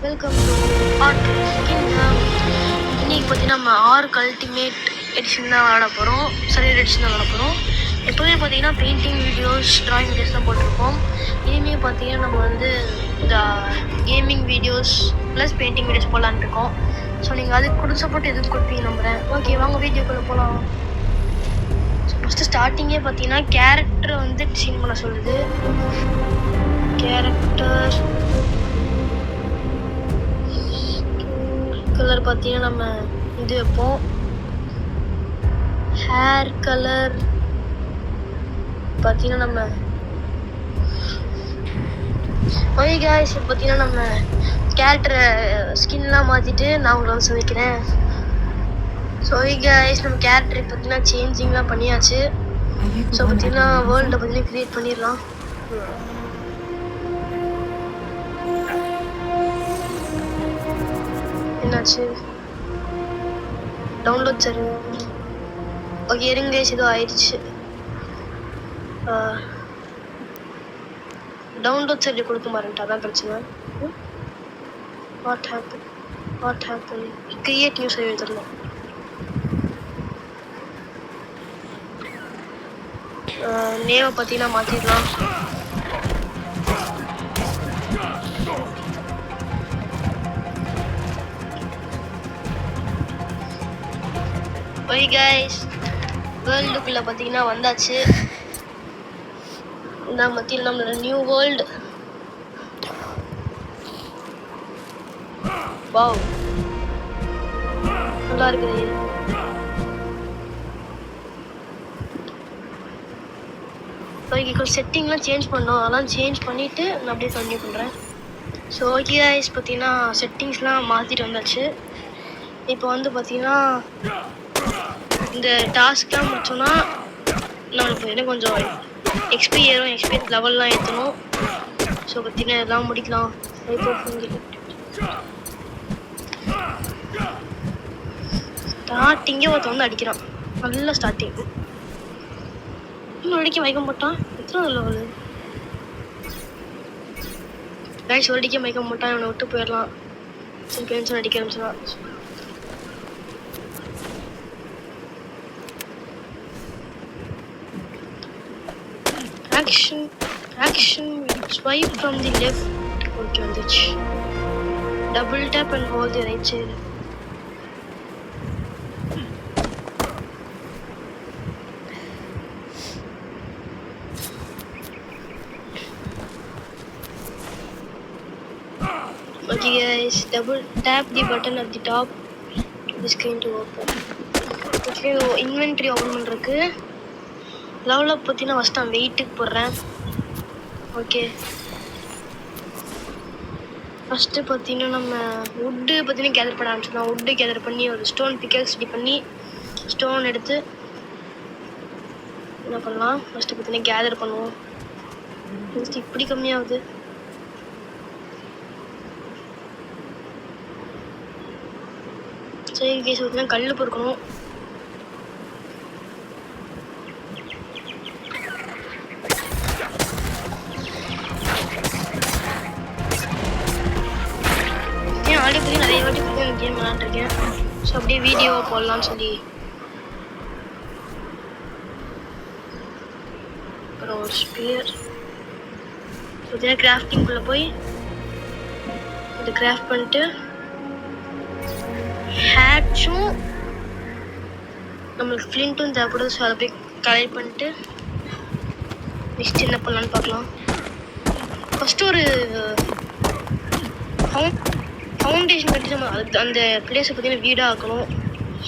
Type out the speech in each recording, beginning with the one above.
Welcome to art skin. இன்னைக்கு பார்த்தீங்கன்னா நம்ம ஆர்க் அல்டிமேட் எடிஷன் தான் விளாட போகிறோம். சரியர் எடிஷன் தான் விளாட போகிறோம். எப்போதுமே பார்த்தீங்கன்னா பெயிண்டிங் வீடியோஸ், ட்ராயிங் வீடியோஸ் தான் போட்டிருக்கோம். இனிமேல் பார்த்தீங்கன்னா நம்ம வந்து இந்த gaming videos plus painting videos போடலான்னு இருக்கோம். ஸோ நீங்கள் அதுக்கு கொடுத்து சப்போர்ட் எதுவும் கொடுப்பீங்க நம்புகிறேன். ஓகே, வாங்க வீடியோக்குள்ளே போகலாம். ஃபஸ்ட்டு ஸ்டார்டிங்கே பார்த்தீங்கன்னா கேரக்டரை வந்து டிசைன் பண்ண சொல்லுது. கேரக்டர் கலர் பார்த்தீங்கன்னா நம்ம இது வைப்போம். ஹேர் கலர் பார்த்தீங்கன்னா நம்ம ஓகே காய்ஸ், இப்போ பார்த்தீங்கன்னா நம்ம கேரக்டரை ஸ்கின்லாம் மாற்றிட்டு நான் உங்களை வந்து சந்திக்கிறேன். ஸோ ஓகே காய்ஸ், நம்ம கேரக்டரை பார்த்தீங்கன்னா சேஞ்சிங்லாம் பண்ணியாச்சு. ஸோ பார்த்தீங்கன்னா வேர்ல்டை பார்த்தீங்கன்னா க்ரியேட் பண்ணிடலாம். என்னாச்சு? டவுன்லோட் சரி. ஓகே இருங்க, ஏதோ ஆயிடுச்சு. டவுன்லோட் சரி கொடுக்க மாட்டேன்ட்டு, அதான் பிரச்சனை. வாட் ஹேப்பன் கிரியேட் நியூஸ் எழுதிடலாம். நேவை பார்த்தீங்கன்னா மாற்றிடலாம். ஓகே கைஸ், வேர்ல்டுக்குள்ளே பார்த்தீங்கன்னா வந்தாச்சு. இந்த மத்தியில் நம்மளோட நியூ வேர்ல்டு. வாவ், நல்லா இருக்குது. ஓகே, செட்டிங்லாம் சேஞ்ச் பண்ணோம். அதெல்லாம் சேஞ்ச் பண்ணிவிட்டு நான் அப்படியே கண்டினியூ பண்ணுறேன். ஸோ ஓகே கைஸ், பார்த்தீங்கன்னா செட்டிங்ஸ்லாம் மாற்றிட்டு வந்தாச்சு. இப்போ வந்து பார்த்தீங்கன்னா இந்த டாஸ்க்லாம் முடிச்சோன்னா நம்மளுக்கு பார்த்தீங்கன்னா கொஞ்சம் எக்ஸ்பி ஏறும், எக்ஸ்பீரியன்ஸ் லெவல்லாம் ஏற்றணும். ஸோ பார்த்தீங்கன்னா எல்லாம் முடிக்கலாம். ஸ்டார்டிங்கே ஒருத்தன் வந்து அடிக்கிறான். நல்ல ஸ்டார்டிங். இன்னும் அடிக்க வைக்க மாட்டான். எத்தனை லெவலு கைஸ்? ஒரு அடிக்க வைக்க மாட்டான். இவனை விட்டு போயிடலாம். டென்ஷன் அடிக்க ஆரம்பிச்சிடான். Action swipe from the left. Okay, வந்துச்சு. Double tap and hold the right side. Okay guys, double tap the button at the top of the screen to open. Okay, inventory open பண்றதுக்கு level up பார்த்தீங்கன்னா first நான் வெயிட்டுக்கு போடுறேன். Okay, first பார்த்தீங்கன்னா நம்ம wood பார்த்தீங்கன்னா gather பண்ண ஆரம்பிச்சிடலாம். Wood gather பண்ணி ஒரு ஸ்டோன் பிக்கெக்ஸ் ரெடி பண்ணி ஸ்டோன் எடுத்து என்ன பண்ணலாம்? ஃபஸ்ட்டு பார்த்தீங்கன்னா கேதர் பண்ணுவோம். ஃபஸ்ட்டு இப்படி கம்மியாகுது. சரி கேஸ், பார்த்தீங்கன்னா கல் பொறுக்கணும். நிறைய வாட்டி கேம் விளாண்டுருக்கேன். ஸோ அப்படியே வீடியோ போடலான்னு சொல்லி அப்புறம் ஒரு ஸ்பியர் பார்த்தீங்கன்னா கிராஃப்டிங்குள்ளே போய் இது கிராஃப்ட் பண்ணிட்டு ஹேட்சும் நம்மளுக்கு ஃப்ளின்ட்டும் தேவைப்படுது. ஸோ அதை போய் கலெக்ட் பண்ணிட்டு நெக்ஸ்ட் என்ன பண்ணலான்னு பார்க்கலாம். ஃபஸ்ட்டு ஒரு ஃபவுண்டேஷன் கட்டி நம்ம அந்த பிளேஸை பார்த்தீங்கன்னா வீடாக ஆக்கணும்.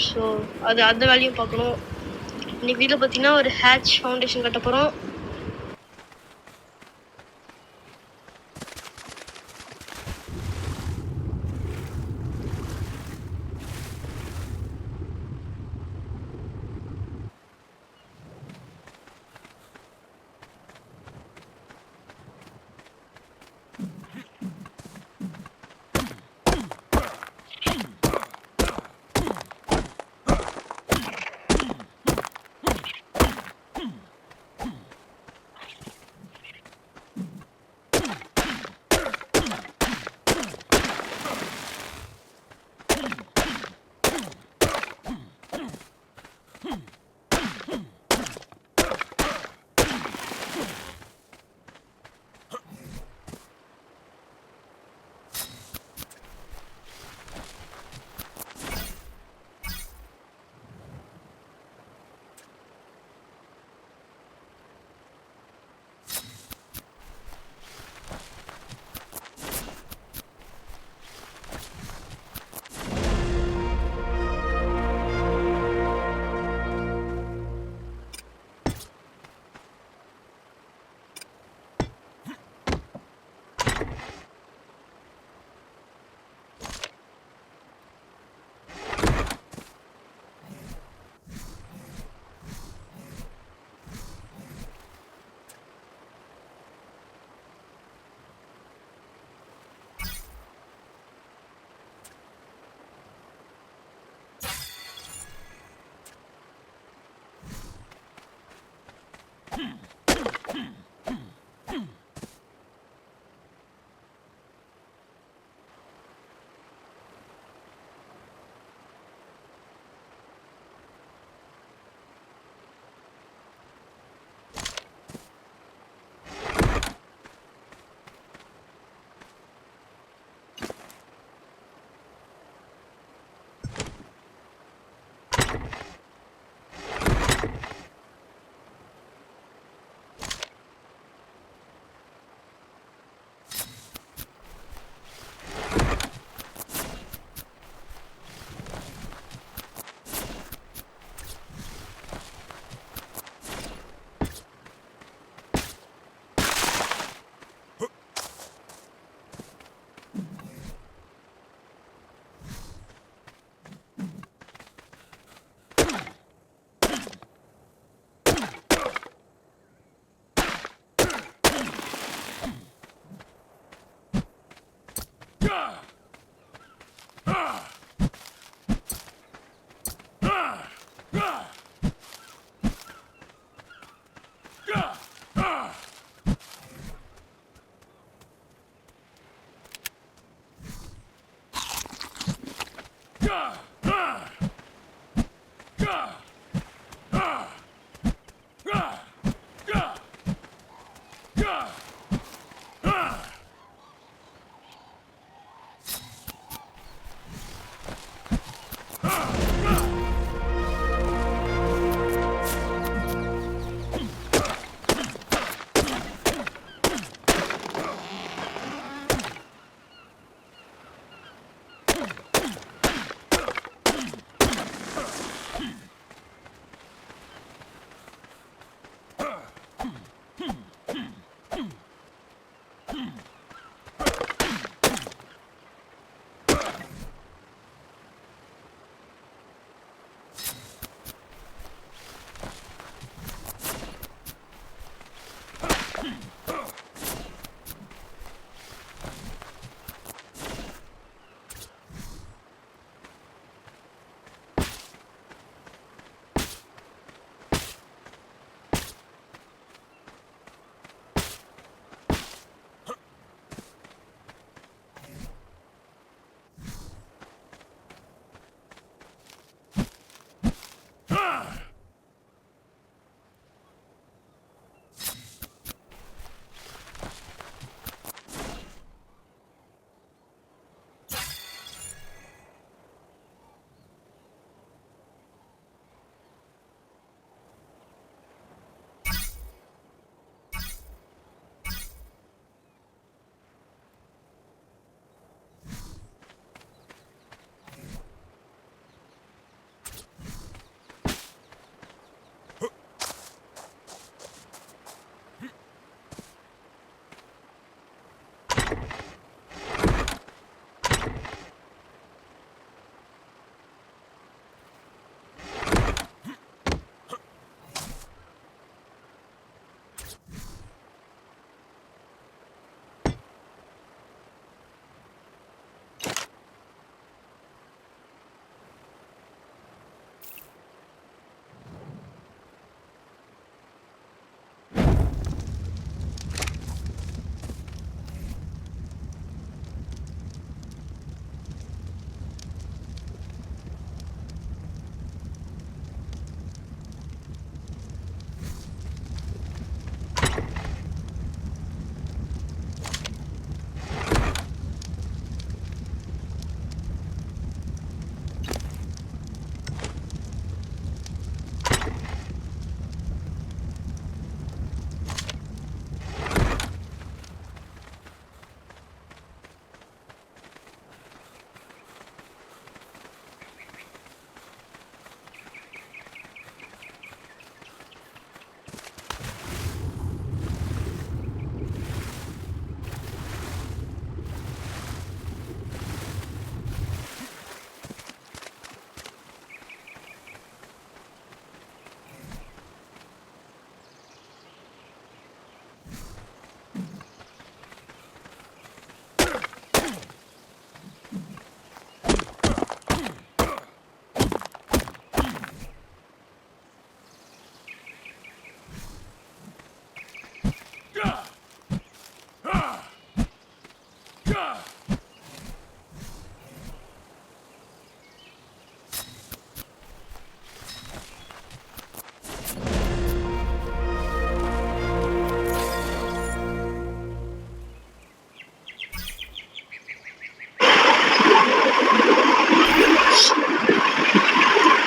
ஸோ அந்த வேலையும் பார்க்கணும். இன்னைக்கு வீட்டில் பார்த்தீங்கன்னா ஒரு ஹேட்ச் ஃபவுண்டேஷன் கட்ட போகிறோம்.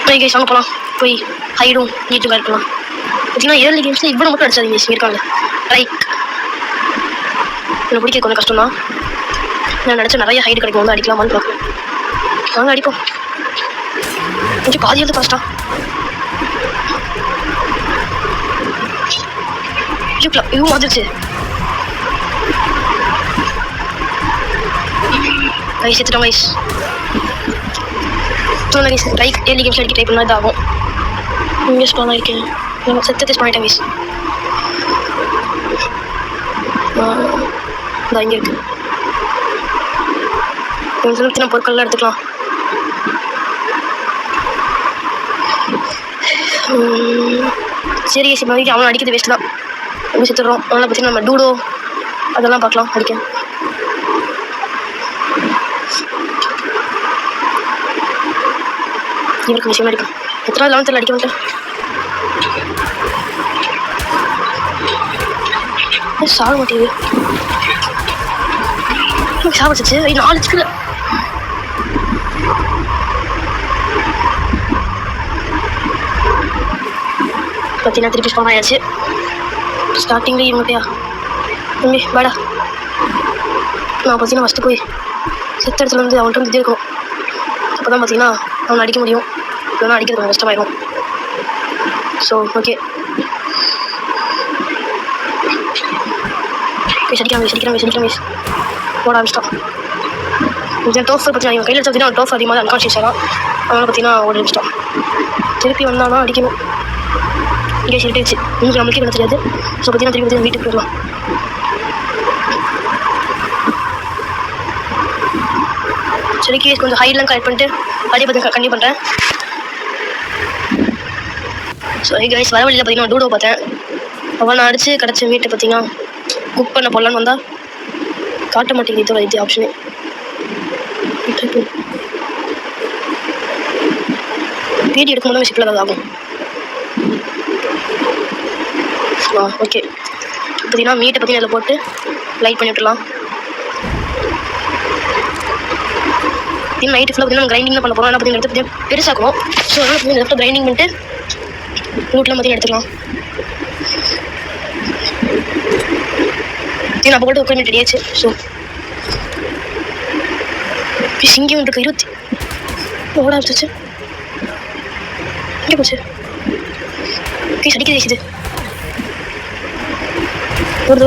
போய் கைஸ் வாங்க போகலாம். போய் ஹைடும் நீட்டுக்காக இருக்கலாம். பார்த்தீங்கன்னா ஏர்லி கேம்ஸில் இவ்வளோ மட்டும் அடிச்சாதீங்க கைஸ் இருக்காங்க. லைக் எனக்கு பிடிக்க கொஞ்சம் கஷ்டம் தான். நான் நினச்சா நிறைய ஹைடு கிடைக்கும், வந்து அடிக்கலாமான்னு பார்க்குறேன். வாங்க அடிப்போம். கொஞ்சம் பாதி எழுது ஃபாஸ்ட்டாக இதுவும் வந்துருச்சு. கைஸ் எடுத்துட்டோம் கைஸ். சொல்லுங்க கைஸ், லைக் ஏர்லி கேம்ஸ் அடிக்க ட்ரை பண்ணால் இதாகும். இங்கே ஸ்டால் ஆகிருக்கேன். நான் செத்து டெஸ்ட் பண்ணிட்டேன் கைஸ். இங்கே இருக்கு. சின்ன பொருட்கள்லாம் எடுத்துக்கலாம். சரி மாதிரி அவனை அடிக்கிறது வேஸ்ட் தான், அப்படி செத்துடுறோம். அதனால் பார்த்தீங்கன்னா நம்ம டூடோ அதெல்லாம் பார்க்கலாம் அடிக்க. இவருக்கு விஷயமா அடிக்கும். எத்தனை 11th அடிக்க மாட்டேன். சாக மாட்டேங்குது. சாப்பிடுச்சு 4 சிக்கல. பார்த்தீங்கன்னா திருப்பி ஸ்பான் ஆயாச்சு. ஸ்டார்டிங்லேயே இவங்கட்டையா தம்பி வாடா. நான் பார்த்தீங்கன்னா ஃபஸ்ட்டு போய் செத்த இடத்துல வந்து அவன்கிட்ட வந்து இருக்கணும். அப்போ தான் பார்த்தீங்கன்னா அவனை அடிக்க முடியும். இல்லைனா அடிக்கிறது கொஞ்சம் கஷ்டமாயிடும். ஸோ ஓகே சடிக்கிறாங்க போட ஆரம்பிச்சிட்டான். டோஃபர் பார்த்தீங்கன்னா இவன் கையில் பார்த்தீங்கன்னா டோஃப் அதிகமாக அன்கான்ஷியஸ் ஆகலாம். அதனால் பார்த்தீங்கன்னா ஓட ஆரம்பிச்சிட்டான். திருப்பி வந்தானா அடிக்கணும். இங்கே சொல்லிட்டுச்சு இன்னும் நம்மளுக்கே பண்ண தெரியாது. ஸோ பார்த்தீங்கன்னா திருப்பி பார்த்தீங்கன்னா வீட்டுக்கு போயிடலாம். சரி கேஸ் கொஞ்சம் ஹைட்லாம் கரெக்ட் பண்ணிட்டு அதே பார்த்தீங்கன்னா கண்டிப்பாக பண்ணுறேன். ஸோ கைஸ் வர வழியில் பார்த்தீங்கன்னா டூடோ பார்த்தேன். அவன் அடிச்சு கிடச்ச வீட்டை பார்த்தீங்கன்னா குக் பண்ண போடலான்னு வந்தால் காட்ட மாட்டேங்குது. இதோட இது ஆப்ஷனு வீடியோ எடுக்கும்போது சிப்பில் ஏதாவது ஆகும். ஓகே பார்த்தீங்கன்னா மீட்டை பார்த்தீங்கன்னா அதில் போட்டு லைட் பண்ணி விட்டுலாம். நைட்டு ஃபுல்லாக பார்த்தீங்கன்னா கிரைண்டிங் தான் பண்ண போகிறோம். ஆனால் பார்த்தீங்கன்னா எடுத்து பார்த்தீங்கன்னா பெருசாக்கும். ஸோ அதனால் பார்த்தீங்கன்னா லெஃப்ட்டில் கிரைண்டிங் பண்ணிட்டு ரூட்லாம் பார்த்தீங்கன்னா எடுத்துக்கலாம். அப்போ கூட ஒரு மினிட் ரெடியாச்சு. ஸோ சிங்கம் இருக்கு 20 ஓட ஆரம்பிச்சு. எங்கே போச்சு? பீஸ் அடிக்க தேய்க்குது. ஓடு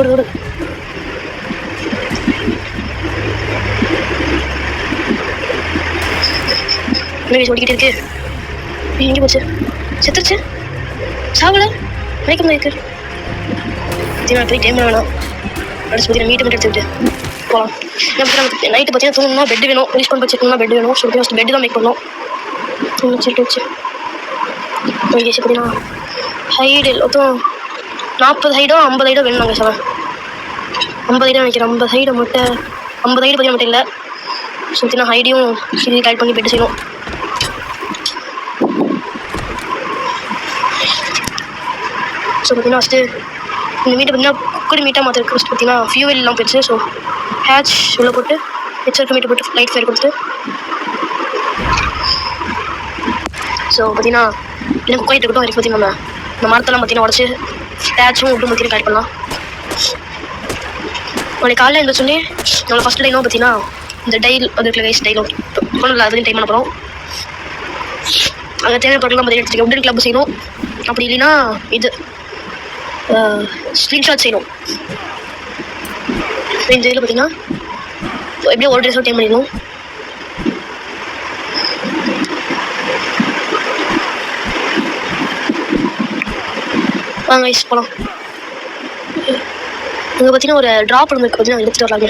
ஓடிக்கிட்டே இருக்கு. எங்கே போச்சு? செத்துருச்சு. சாவல மயக்கம் தான் இருக்கு. போய் டைம் வேணாம். அடுத்து பார்த்தீங்கன்னா மீட்டை மட்டும் எடுத்துக்கிட்டு போகலாம். நமக்கு நைட்டு பார்த்தீங்கன்னா தூங்கணும்னா பெட் வேணும். யூஸ் பண்ணி வச்சுக்கணும்னா பெட் வேணும். ஸோ ஃபஸ்ட் பெட்டு தான் மேக் பண்ணணும். சொல்லிட்டு வச்சு பார்த்தீங்கன்னா ஹைடு மொத்தம் 40 ஹைடோ 50 ஹைடோ வேணும். நாங்கள் சார் 50 ஹைடோ நினைக்கிறேன். 50 ஹைடை மட்டும் 50 ஹைடு பார்த்தீங்கன்னா மட்டும் இல்லை. ஸோ பார்த்தீங்கன்னா ஹைடையும் சரி கலெக்ட் பண்ணி பெட்டு செய்யணும். ஸோ பார்த்தீங்கன்னா ஃபஸ்ட்டு இந்த மீட்டை பார்த்தீங்கன்னா குக்கர் மீட்டாக மாற்றிருக்கு. ஃபஸ்ட்டு பார்த்தீங்கன்னா ஃபியூவல் எல்லாம் போயிடுச்சு. ஸோ ஹேட்ச் உள்ளே போட்டு ஹெச்ஆர்க்கு மீட்டை போட்டு லைட் ஃபயர் கொடுத்து ஸோ பார்த்தீங்கன்னா இன்னும் குக் ஆகிட்டு இருக்கட்டும். வரைக்கும் பார்த்தீங்கன்னா இந்த மரத்தெல்லாம் பார்த்தீங்கன்னா உடச்சி ஹேட்சும் விட்டு பார்த்தீங்கன்னா கரெக்ட் பண்ணலாம். நாளைக்கு காலையில் இருந்த சொல்லி நம்மளை ஃபஸ்ட் டைனும் பார்த்தீங்கன்னா இந்த டைல் அது இருக்கிற கைஸ் டைலும் ஒன்றும் அதுலேயும் டைம் பண்ண போகிறோம். அங்கே தேவையான பொருட்கள்லாம் பார்த்தீங்கன்னா எடுத்துருக்கேன். உடன் கிளப் செய்யணும். அப்படி இல்லைன்னா இது ஸ்க்ரீன்ஷாட் செய்யணும். இந்த இதில் பார்த்தீங்கன்னா எப்படியோ ஒரு ட்ரெஸ்ஸாக டைம் பண்ணிடணும். வாங்க ஐஸ் போகலாம். இங்கே பார்த்தீங்கன்னா ஒரு ட்ராப் இருக்குது பார்த்தீங்கன்னா எடுத்துகிட்டு வராங்க.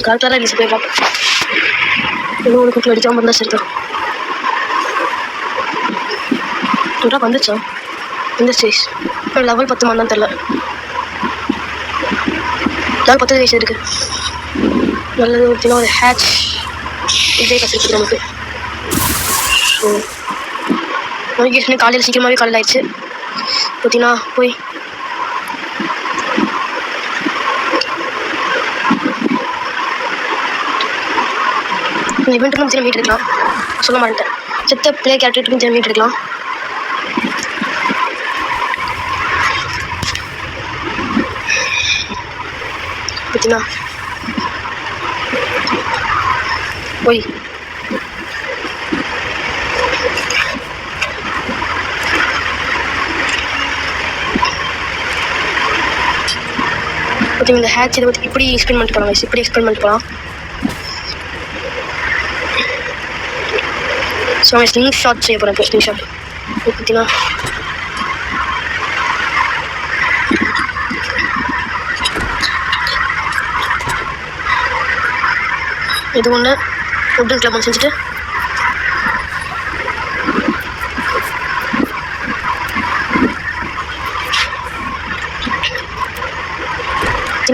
கரெக்டாக இல்லை போய் பார்ப்போம். இன்னும் ஒரு குக்கில் அடிக்காமல் இருந்தால் சரி தான். ட்ராப் வந்துச்சா? இந்த சைஸ் லெவல் 10 தான் தெரில. லெவல் 10 வயசு இருக்குது. நல்லது பார்த்தீங்கன்னா ஒரு ஹேட்ச் இதே கற்றுக்கு நமக்கு. ஸோ நோட்டிஃபிகேஷன் காலையில் சீக்கிரமாகவே காலையில் ஆயிடுச்சு. பார்த்தீங்கன்னா போய் இந்த இவெண்ட்டுக்கு நம்ம மீட் எடுக்கலாம். சொல்ல மாட்டேன். செத்த பிளே கேரக்டருக்கு மீட் எடுக்கலாம். பார்த்தீங்கன்னா போய் பார்த்தீங்கன்னா இந்த ஹேட்ச் இதை பற்றி இப்படி எக்ஸ்பிளைன் பண்ணலாம். இப்படி எக்ஸ்பிளைன் பண்ணலாம். ஸோ அவன் ஸ்லிங் ஷாட் செய்ய போகிறேன். இப்போ ஸ்லிங் ஷாட் பார்த்தீங்கன்னா இது ஒன்று உட்டன் கிளப் ஒன்று செஞ்சுட்டு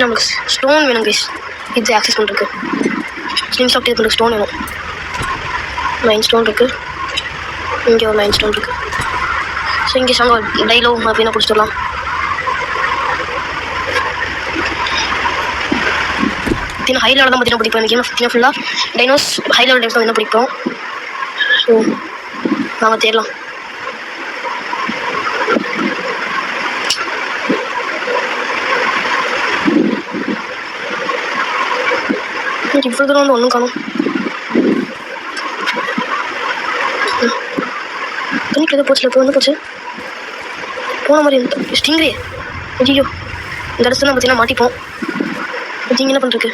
நமக்கு ஸ்டோன் வேணும் கைஸ். இது ஆக்சஸ் பண்ணுறதுக்கு ஸ்லிம் சாஃப்ட் இது பண்ணுறதுக்கு ஸ்டோன் வேணும். 9 ஸ்டோன் இருக்குது. இங்கே ஒரு 9 ஸ்டோன் இருக்குது. ஸோ இங்கே சாங்க டைலோ அப்படின்னா பிடிச்சிடலாம். பார்த்தீங்கன்னா ஹை லெவலில் தான் பார்த்தீங்கன்னா பிடிப்போம். எனக்கு பார்த்தீங்கன்னா ஃபுல்லாக டைனோஸ் ஹை லெவல் டைம்ஸ் தான் என்ன பிடிக்கும். ஸோ நாங்கள் தேடலாம். இவ்வளோ தூரம் வந்து ஒன்றும் காணும். தண்ணிக்கு எதோ போச்சுல, இப்போ வந்து போச்சு போன மாதிரி ஸ்டிங்ரே. ஐயோ இந்த இடத்துல பார்த்தீங்கன்னா மாட்டிப்போம். நீங்கள் என்ன பண்ணுறது?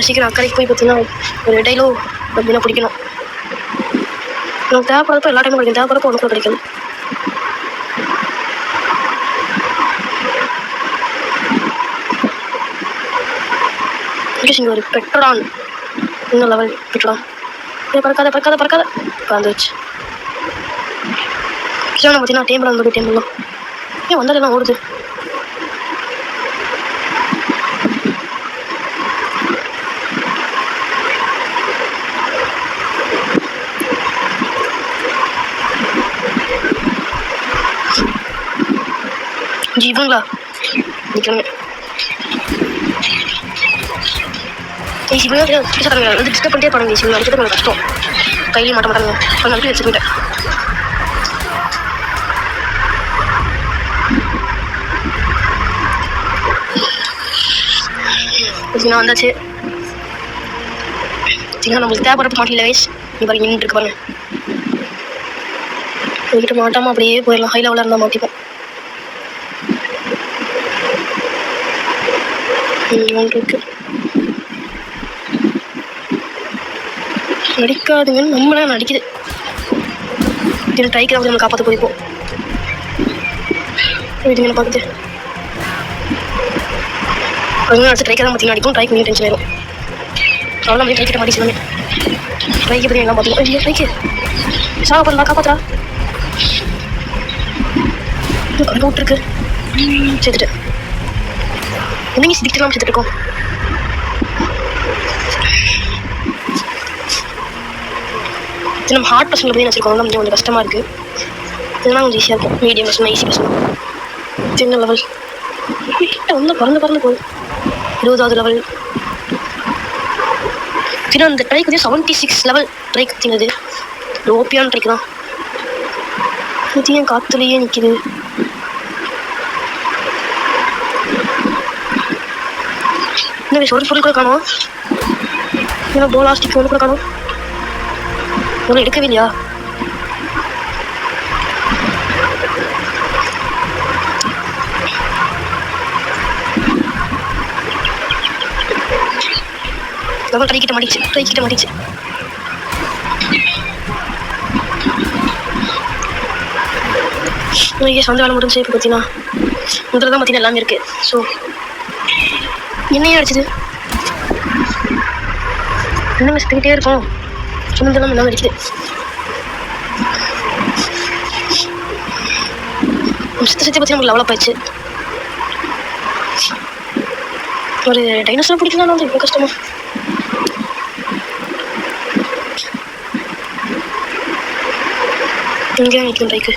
சீக்கிரம் அக்கறைக்கு போய் பார்த்தீங்கன்னா ஒரு டைலோ அப்படின்னா பிடிக்கணும். நமக்கு தேவைப்படுறப்ப எல்லா டைமும் கிடைக்கும், தேவைப்படுறப்ப ஒன்று கூட கிடைக்கும். இங்கே ஒரு பெட்ரோடான் இன்னும் லெவல் பெட்ரோடான். பறக்காத பறக்காத பறக்காத வந்துச்சு. கிருஷ்ணா பார்த்தீங்கன்னா டேம்பிள் வந்து டேம்பிள்லாம் ஏன் வந்தாலும் ஓடுது. ஜீவங்களா நிற்கிறாங்க. வந்து டிஸ்டர்ப் பண்ணிட்டே பாருங்க. சிவங்க அடிக்கிறது கொஞ்சம் கஷ்டம். கையிலேயே மாட்ட மாட்டாங்க. கொஞ்சம் அடிக்கடி வச்சுக்கிட்டேன். நான் வந்தாச்சு. நம்மளுக்கு தேவைப்படுறப்ப மாட்டில வயசு நீ பாருங்க நின்று இருக்கு பாருங்க. என்கிட்ட மாட்டாமல் அப்படியே போயிடலாம். ஹை லெவலில் இருந்தால் மாட்டிப்போம். ஒன்று இருக்கு. நடிக்காதுங்கன்னு நம்மளே நடிக்குது. இது ட்ரைக்கு நம்ம காப்பாற்ற போயிருப்போம். இதுங்க பார்க்குது அவங்க அடுத்து ட்ரைக்காக தான் பார்த்தீங்கன்னா அடிக்கும். ட்ரைக்கு கொஞ்சம் டென்ஷன் ஆயிடும். அவ்வளோ நம்ம ட்ரைக்கிட்ட மாட்டி சொல்லாமே ட்ரைக்கு பற்றி எல்லாம் பார்த்துக்கோ. ஐயோ ட்ரைக்கு சாக பண்ணா காப்பாற்றா விட்டுருக்கு. சேர்த்துட்டு என்னங்க சிரிக்கலாம் சேர்த்துட்டு இருக்கோம். நம்ம ஹார்ட் பர்சனில் போய் வச்சுருக்கோம். கொஞ்சம் கொஞ்சம் கஷ்டமாக இருக்குது. இதெல்லாம் கொஞ்சம் ஈஸியாக இருக்கும். மீடியம் பர்சனாக ஈஸி பர்சனாக சின்ன லெவல் கிட்ட வந்து பறந்து பறந்து போகுது. 20வது லெவல் தினம் இந்த ட்ரைக் வந்து 76 லெவல் ட்ரைக் தினது ஓப்பியான ட்ரைக் தான். இது ஏன் காற்றுலேயே நிற்கிது? இன்னும் ஒரு பொருள் கூட காணும். இன்னும் போலாஸ்டிக் ஒன்று கூட காணும். ஒன்றும் எடுக்கவே இல்லையா? ட்ரைக்கிட்ட மாட்டிச்சு. சொந்த வேலை முடிஞ்சு இப்போ பார்த்தீங்கன்னா முதல்ல தான் பார்த்தீங்கன்னா எல்லாமே இருக்குது. ஸோ என்னையே அடிச்சுது. இன்னும் சுற்றிக்கிட்டே இருக்கும். சொன்னதெல்லாம் எல்லாம் அடிக்குது. சுற்றி பற்றி நமக்கு லெவலப் ஆயிடுச்சு. ஒரு டைனோசரை பிடிக்கலாம் வந்து இப்போ கஷ்டமா. இங்கே நிற்கும் ட்ரைக்கு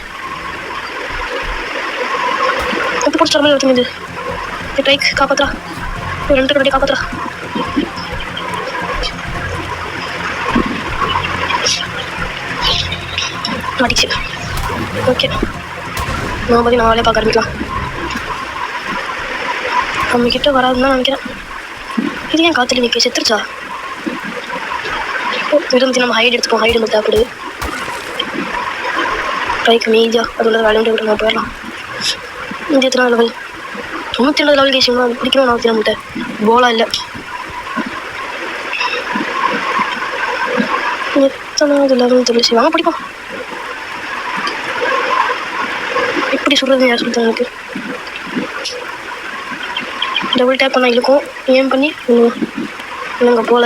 இப்போ பிடிச்ச மாதிரி எடுத்துங்க. இது ட்ரைக் காப்பாற்றா ஒரு 2 கட்டி காப்பாற்றா. மாட்டிச்சு. ஓகே நான் பற்றி நான் வேலையை பார்க்க ஆரம்பிக்கலாம். நம்ம கிட்ட வராதுன்னு தான் நினைக்கிறேன். இது ஏன் காற்றுல நிற்க செத்துருச்சா? இருந்து நம்ம ஹைட் எடுத்துப்போம். ஹைடு நம்ம தேவைப்படுது. ட்ரைக்கு மீதியாக அதோட வேலையை விட்டு நம்ம போயிடலாம். இந்த எத்தனை லெவல் 92 லெவல் கேசிங்களா பிடிக்கணும். நான் நம்மகிட்ட போலா இல்லை. எத்தனாவது லெவல் தெரியல. வாங்க படிப்போம். எப்படி சொல்கிறது யார் சொல்லிட்டு எனக்கு டபுள் டேப் பண்ணால் இழுக்கும், ஏம் பண்ணி இல்லைங்க போல.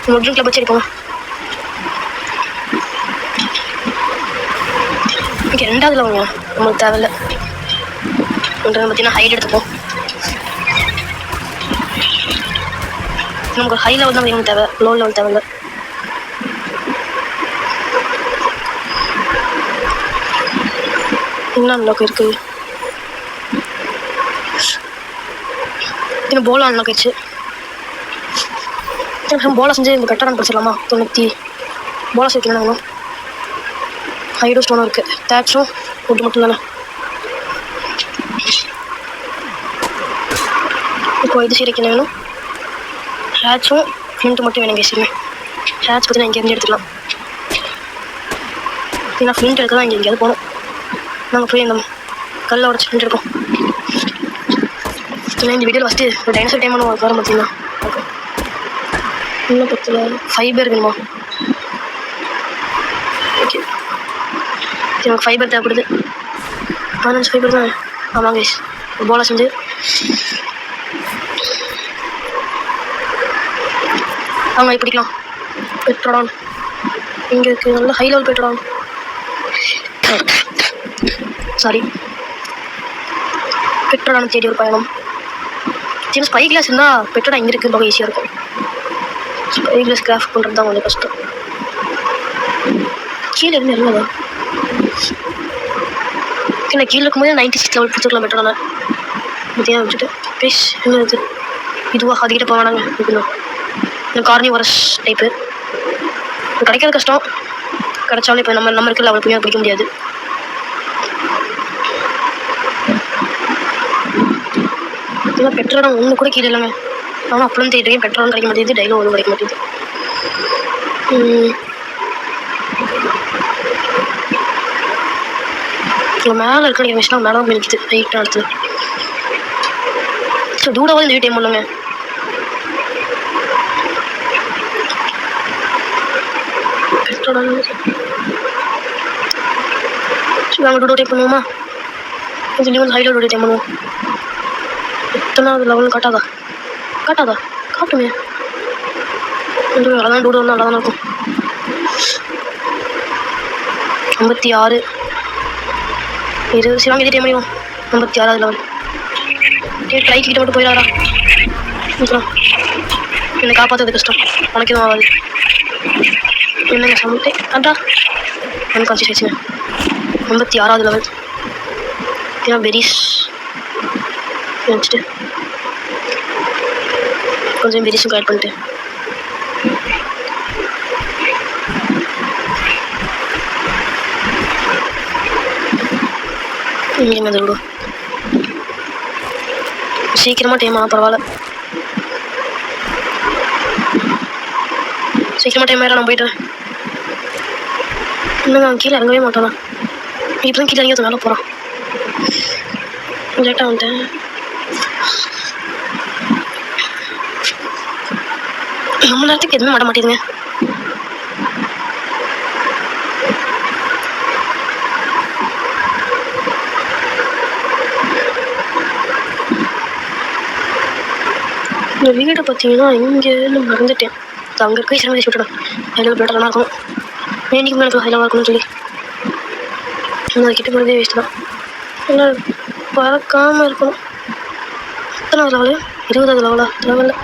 நம்ம ட்ரிங்க் கிளப் வச்சிருக்கோம். ஓகே, ரெண்டாவதுல வாங்க, நம்மளுக்கு தேவையில்லை. பார்த்தீங்கன்னா ஹைட் எடுத்துப்போம். நமக்கு ஹை லெவல் தான் வேணும் தேவை, லோ லெவல் தேவையில்லை. என்ன அன்லாக் இருக்குது? இன்னும் போலா அன்லாக் ஆயிடுச்சு. போலா செஞ்சு இந்த கட்டடம் படிச்சிடலாமா? 90 போலா சேர்க்கணும். ஹைடும் ஸ்டோனும் இருக்குது, டேக்ஸும் ஃபுட்டு மட்டும் தானே. இப்போ இது சீரைக்கு வேணும், ஹேட்ஸும் ஃப்ளிண்ட்டு மட்டும் வேணும். பேசிடுங்க ஹேட்ஸ் பார்த்தீங்கன்னா இங்கேருந்து எடுத்துக்கலாம். ஏன்னா ஃப்ளிண்ட் எடுக்க தான் இங்கே எங்கேயாவது போகணும். நாங்கள் போய் இந்த கல்லை உடச்சி ஃப்ளிண்ட் எடுப்போம். இந்த வீடியோவில் ஃபஸ்ட்டு ஒரு டைனோசர் டைம் ஒன்று வர பார்த்தீங்கன்னா இன்னும் 10 ஃபைபர் வேணுமா? ஓகே, எனக்கு ஃபைபர் தேவைப்படுது. 15 ஃபைபர் தான். ஆமாங்க, போலா செஞ்சு அவங்க இப்படிக்கலாம். பெட்ரோடான் இங்கே இருக்குது, நல்ல ஹை லெவல் பெட்ரோடான். சாரி, பெட்ரோடான தேடி ஒரு பயணம். சின்ன ஸ்பை கிளாஸ் இருந்தால் பெட்ரோடா இங்கே இருக்குன்னு பார்க்க ஈஸியாக இருக்கும். ஸ்பை கிளாஸ் கிராஃப்ட் பண்ணுறது தான் கொஞ்சம் கஷ்டம். கீழே இருந்து இறங்கதா? நான் கீழே இருக்கும்போது 96 லெவல் பிடிச்சிக்கலாம் பெட்ரோடான. மத்தியாக வச்சுட்டு ப்ளீஸ் என்ன இது இதுவாக அதுக்கிட்ட போக வேணாங்க. இருக்கணும் இந்த கார்னிவரஸ் டைப்பு கிடைக்கிறது கஷ்டம். கிடைச்சாலும் இப்போ நம்ம இருக்கிற லெவல் போய் பிடிக்க முடியாது. இல்லை பெட்ரோல் ஒன்று கூட கீழே இல்லைங்க. ஆனால் அப்பளும் தேடுறேன், பெட்ரோலும் கிடைக்க மாட்டேங்குது, டைலும் ஒன்றும் கிடைக்க மாட்டேங்குது. மேலே இருக்கிற மிஷினா மேலே தான் நிற்கிது ரைட்டாக எடுத்து. ஸோ தூடாவது இந்த டைம் பண்ணுங்க. பெட்ரோல் நாங்கள் டூடோ டைப் பண்ணுவோமா? இதுலேயும் வந்து ஹைலோ டூடோ டைப் பண்ணுவோம். எத்தனாவது லெவல்னு காட்டாதா? காட்டுமே. அதான் டூடோ நல்லா தானே இருக்கும். 56 20 சிவாங்க இதே டைம் பண்ணிடுவோம். 56வது லெவல். லைட் கிட்ட மட்டும் போயிடாரா? என்னை காப்பாற்றுறது கஷ்டம், உனக்கு எதுவும் ஆகாது. என்னங்க சமைட்டே அண்டா எனக்கு கான்சி ஆயிடுச்சுங்க. 56வது லெவல். ஏன்னா பெரிஸ் வச்சுட்டு கொஞ்சம் பெரிஸும் ஆட் பண்ணிட்டு இங்கே அது விடும். சீக்கிரமாக டைம் ஆனால் பரவாயில்ல. சீக்கிரமாக டைம் ஆயிடும். நான் போயிட்டேன். இன்னும் அவன் கீழே இறங்கவே மாட்டானா? இப்போ தான் கீழே இறங்கி மேலே போகிறான். லேட்டாக வந்துட்டேன். நம்ம நேரத்துக்கு எதுவும் மாட்ட மாட்டேங்குதுங்க. இந்த வீடை பார்த்தீங்கன்னா இங்கேருந்து மறந்துட்டேன். அங்கே இருக்க சிரமத்தை விட்டுடும். ஹைலெவல் பெட்டராக இருக்கும். வேண்டிக்கு மேலே ஹைலெவலாக இருக்கும்னு சொல்லி இன்னும் கிட்ட போகிறதே வேஸ்ட் தான். இல்லை பறக்காமல் இருக்கணும். எத்தனாவது லெவலு? 20வது லெவலா? லெவலில்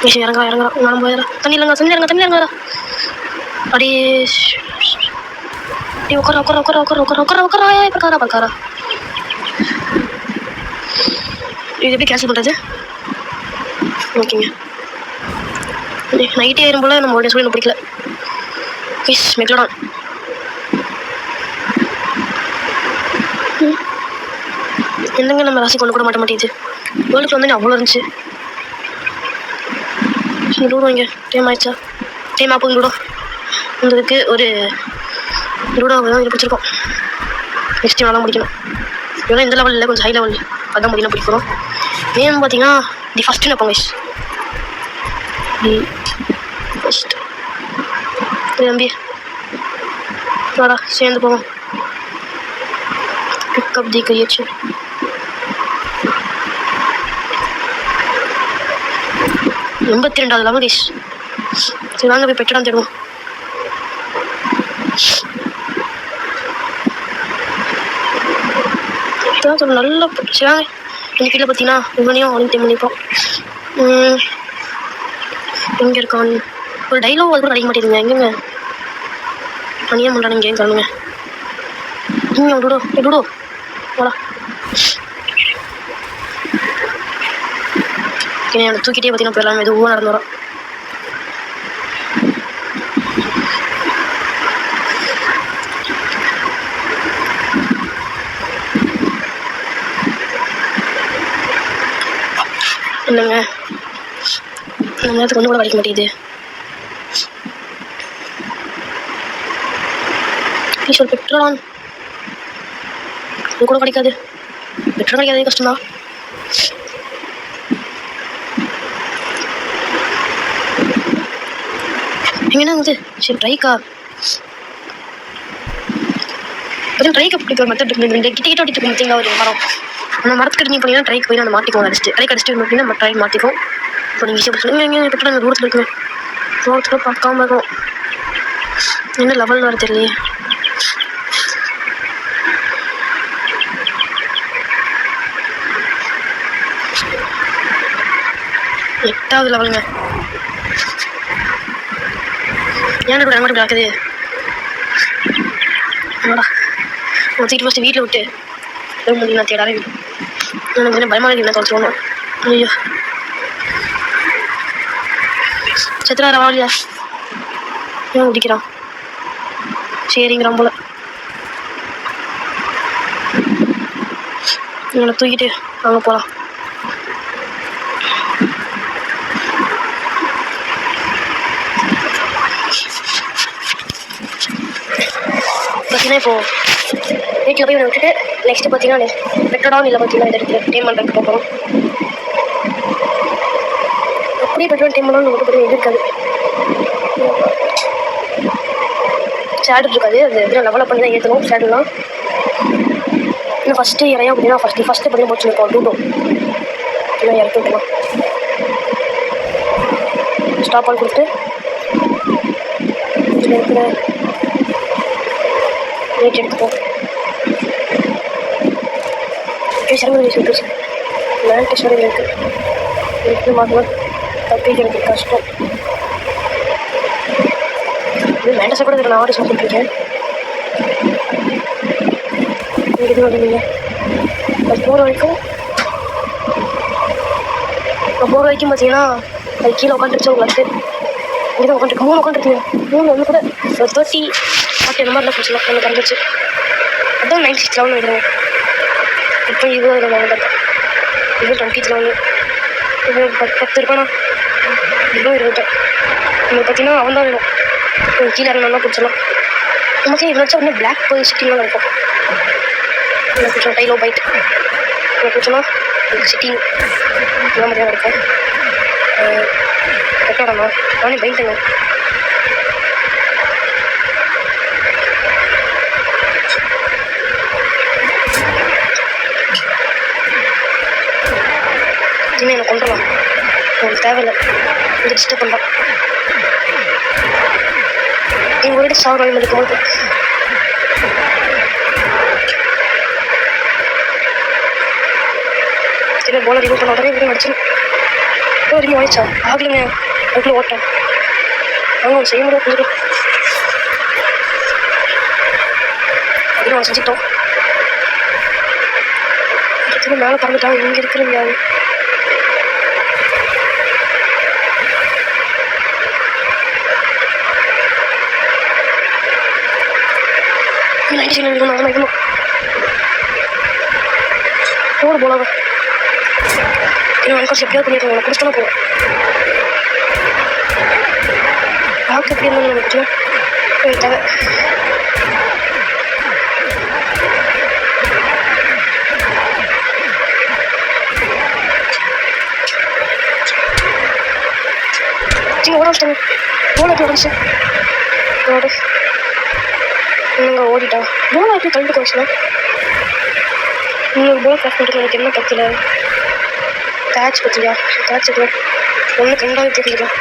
மிஷின் இறங்குறா. நானும் போயிடறேன். தண்ணி இறங்குறா. அப்படியே உட்காரா. இது எப்படி கேன்சல் பண்ணுறது? ஓகேங்க. நைட்டே ஏறும் போல் நம்ம உடனே சொல்லி எனக்கு பிடிக்கல. ப்ளீஸ் மெக்லடான். என்னங்க நம்ம ராசி கொண்டு கூட மாட்டேங்குது. வேர்ல்டுக்கு வந்து அவ்வளோ இருந்துச்சு. லூடோ இங்கே டைம் ஆயிடுச்சா? டைம் ஆகும். லூடோ உங்களுக்கு ஒரு லூடோ தான் இது பிடிச்சிருக்கோம். நெக்ஸ்ட் டைம் தான் முடிக்கணும். இவ்வளோ இந்த லெவல் இல்லை, கொஞ்சம் ஹை லெவல் அதான் முடியலாம் பிடிக்கணும். நேம் பார்த்தீங்கன்னா தி ஃபஸ்ட்டு நான் போங்க. தி ஃபஸ்ட் தம்பி வாடா சேர்ந்து போவோம். பிக்கப் தி கிரியேச்சர். எண்பத்தி 2வது லெவல் கைஸ். சரி வாங்க போய் பெட்டடான்னு தேடுவோம். நல்ல சரி வாங்க. இந்த கீழே பார்த்தீங்கன்னா இவனையும் அவனையும் தேம் பண்ணிப்போம். எங்கே இருக்கான்? ஒரு டைலாக் அது கூட கிடைக்க மாட்டேங்குங்க. எங்கேங்க தனியாக பண்ணுறானு இங்கே காணுங்க. இங்கே விடுடோ விடுடோ போடா. என்னை தூக்கிட்டே பார்த்தீங்கன்னா போயிடலாம். எதுவும் நடந்து வரோம். இல்லைங்க அந்த நேரத்துக்கு ஒன்று கூட கிடைக்க மாட்டேங்குது. ப்ளீஸ் ஒரு பெட்ரோல் அது கூட கிடைக்காது. பெட்ரோல் கிடைக்காதே கஷ்டம்தான். எங்கன்னா வந்து சரி ட்ரைக்கா ட்ரைக்கை பிடிக்கிற மெத்தட் கிட்ட கிட்ட ஓட்டிட்டு பார்த்தீங்களா ஒரு மரம். அந்த மரத்துக்கு நீங்கள் போனீங்கன்னா ட்ரைக் போய் அந்த மாட்டிக்குவோம். அடிச்சுட்டு ட்ரைக் அடிச்சுட்டு அப்படின்னா நம்ம ட்ரை மாட்டிக்கும். இப்போ நீங்கள் ஈஸியாக சொல்லுங்கள். எங்கே பெட்ரோல் தூரத்தில் இருக்குங்க. தூரத்தில் பார்க்காம இருக்கும். என்ன லெவல் வர தெரியலையே. எட்டாவது லெவலுங்க. ஏன் கூட எங்கே ஆக்குது? ஆடா தூக்கிட்டு ஃபஸ்ட்டு வீட்டில் விட்டு முடியும். நான் தேடாரே எனக்கு என்ன பயமாக என்ன தொலைச்சோணும். ஐயோ செத்துறாரு வாலியா. ஏன் குடிக்கிறான்? சரிங்கிறான் போல. இவனை தூக்கிட்டு அங்கே போகலாம். பார்த்தீங்கன்னா இப்போது வீட்டில் போய் இவனை விட்டுட்டு நெக்ஸ்ட்டு பார்த்தீங்கன்னா பெட்ரோடாவும் இல்லை பார்த்தீங்கன்னா இந்த இடத்துல டீம் பண்ணுறதுக்கு போகிறோம். அப்படியே பெட்ரோல் டீம் பண்ணாலும் நமக்கு பெரிய இது இருக்காது. சேடு இருக்காது. அது எதுவும் லெவலப் பண்ணி தான் ஏற்றணும் சேடுலாம். இன்னும் ஃபஸ்ட்டு இறையும் அப்படின்னா ஃபஸ்ட்டு பார்த்தீங்கன்னா போச்சு இருக்கும் டூட்டோ இன்னும் இறக்கி விட்டுலாம். ஸ்டாப் பண்ணி கொடுத்துட்டு இருக்கிற ரேட் எடுத்துப்போம். சிரமம் சொல்லிட்டு லேண்ட் டெஸ்ட் இருக்குது. எப்படி மாற்றலாம் தப்பிக்கிறது கஷ்டம். இது மேண்டஸை கூட இதில் நான் ஆர்டர் சொல்லிட்டுருக்கேன். இது வந்துங்க அது போகிற வரைக்கும் பார்த்தீங்கன்னா அது கீழே உட்காந்துருச்சு. உங்களுக்கு இங்கே தான் உட்காந்துருக்கு. 3 உட்காந்துருக்குங்க. 3 ஒன்று கூட ஒரு 30 40 அந்த மாதிரிலாம் போச்சுலாம் எனக்கு கண்டுச்சு. அதுதான் 96 லெவல் வைக்கிறேன். இப்போ 20 லெவல் இருக்கேன். இது 20 லெவல். இது 10 இருக்கானா? இதுவும் 20. நம்ம பார்த்தீங்கன்னா அவன் தான் வேணும். கீழே நல்லா பிடிச்சலாம். நமக்கு இவ்வளோ வச்சா இன்னும் பிளாக் சிட்டிலாம் இருக்கும். இதில் பிடிச்சோம் டைலோ பைட். இதில் பிடிச்சோன்னா சிட்டிங் இதெல்லாம் மாதிரியாக இருக்கும். கட்டாடமா நானே பைட்டுங்க. இனிமேல் எனக்கு கொண்டுலாம் உங்களுக்கு தேவையில்லை. இது டிஸ்டர்ப் பண்ணுறான். எங்கள் வீடு சார் வாங்கி இருக்கும்போது சரி போல ரிமூவ் பண்ண உடனே வீடு அடிச்சிடும். ரிமூவ் ஆயிடுச்சா? ஆகலைங்க. அதுக்குள்ளே ஓட்டேன். நாங்கள் செய்ய முடியாது. கொஞ்சம் அப்படின்னு அவன் செஞ்சுட்டோம். மேலே பறந்துட்டாங்க. இங்கே இருக்கிறீங்க போடு போலாங்க. எனக்கு எப்படியாவது பண்ணிடுவோம். குடிச்சுனா போதும். பார்க்க எப்படி இருந்தாலும் நமக்கு தேவை. ஓட வச்சிட்டாங்க. ஓட உடச்சு என்னோட என்னங்க ஓடிட்டா போன எப்படி கழுத்து போச்சுன்னா இன்னொரு போல் கிராஃப்ட் பண்ணுறது எனக்கு என்ன பத்தல கேட்ச் பத்தியா கேட்ச் எதுவும் ஒன்று ரெண்டாவது தெரிஞ்சுக்கலாம்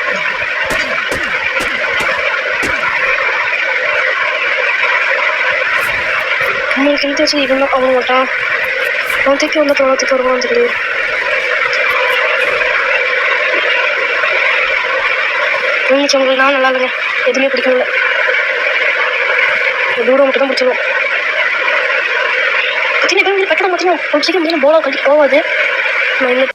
அவங்களுக்கு எழுதி வச்சு இவன் தான் அவங்க மாட்டான் அவன் திருப்பி வந்து தோணத்துக்கு வருவான்னு தெரியுது உங்களுக்கு நான் நல்லா இல்லைங்க எதுவுமே பிடிக்கல தூரம் மட்டும் தான் பிடிச்சிடும் கத்தின பேர் கட்டணம் மட்டும் பிடிச்சிக்க முடியல போலா கட்டி போகாது நான் இல்லை